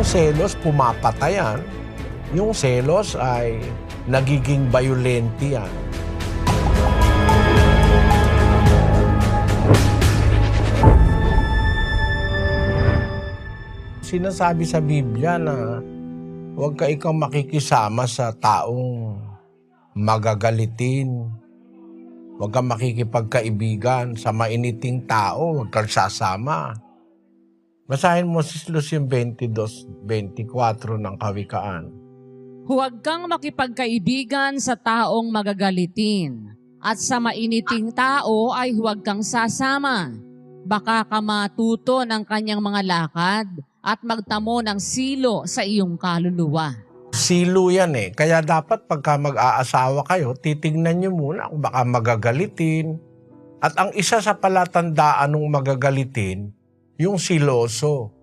Yung selos pumapatayan, yung selos ay nagiging violente yan. Sinasabi sa Biblia na huwag ka ikaw makikisama sa taong magagalitin. Huwag kang makikipagkaibigan sa mainiting tao, huwag kang sasama. Basahin mo si Lucien 22:24 ng Kawikaan. Huwag kang makipagkaibigan sa taong magagalitin, at sa mainiting tao ay huwag kang sasama. Baka ka matuto ng kanyang mga lakad at magtamo ng silo sa iyong kaluluwa. Silo yan eh. Kaya dapat pagka mag-aasawa kayo, titignan nyo muna kung baka magagalitin. At ang isa sa palatandaan ng magagalitin, yung siloso.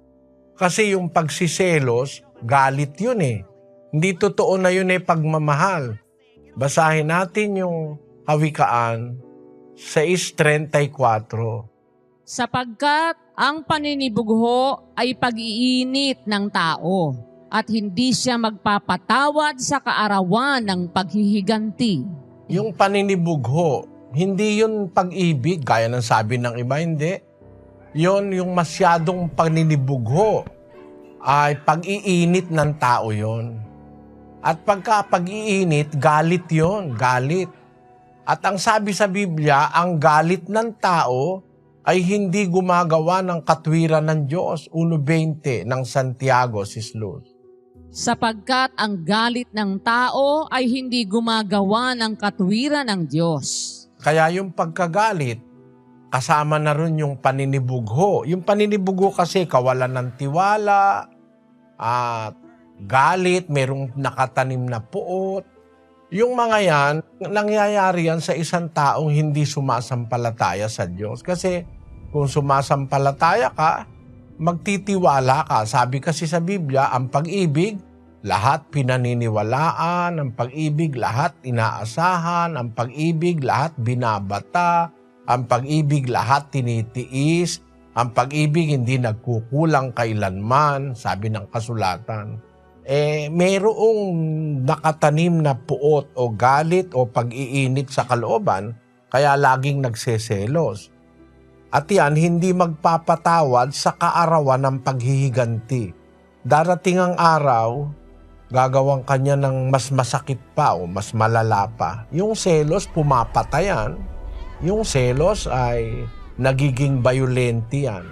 Kasi yung pagsiselos, galit yun eh. Hindi totoo na yun eh pagmamahal. Basahin natin yung Kawikaan 6:34. Sapagkat ang paninibugho ay pag-iinit ng tao, at hindi siya magpapatawad sa kaarawan ng paghihiganti. Yung paninibugho, hindi yun pag-ibig, gaya ng sabi ng iba, hindi. Yun yung masyadong paninibugho ay pag-iinit ng tao yon. At pagka pag-iinit, galit yon, galit. At ang sabi sa Biblia, ang galit ng tao ay hindi gumagawa ng katwiran ng Diyos. 1:20 ng Santiago, Sis Luz. Sapagkat ang galit ng tao ay hindi gumagawa ng katwiran ng Diyos. Kaya yung pagkagalit, kasama na rin yung paninibugho. Yung paninibugho kasi kawalan ng tiwala, at galit, merong nakatanim na puot. Yung mga yan, nangyayari yan sa isang taong hindi sumasampalataya sa Diyos. Kasi kung sumasampalataya ka, magtitiwala ka. Sabi kasi sa Biblia, ang pag-ibig, lahat pinaniniwalaan, ang pag-ibig, lahat inaasahan, ang pag-ibig, lahat binabata, ang pag-ibig, lahat tinitiis, ang pag-ibig hindi nagkukulang kailanman, sabi ng kasulatan. Mayroong nakatanim na puot o galit o pag-iinit sa kalooban, kaya laging nagseselos. At yan, hindi magpapatawad sa kaarawan ng paghihiganti. Darating ang araw, gagawang kanya ng mas masakit pa o mas malala pa. Yung selos, pumapatayan. Yung selos ay nagiging violente yan.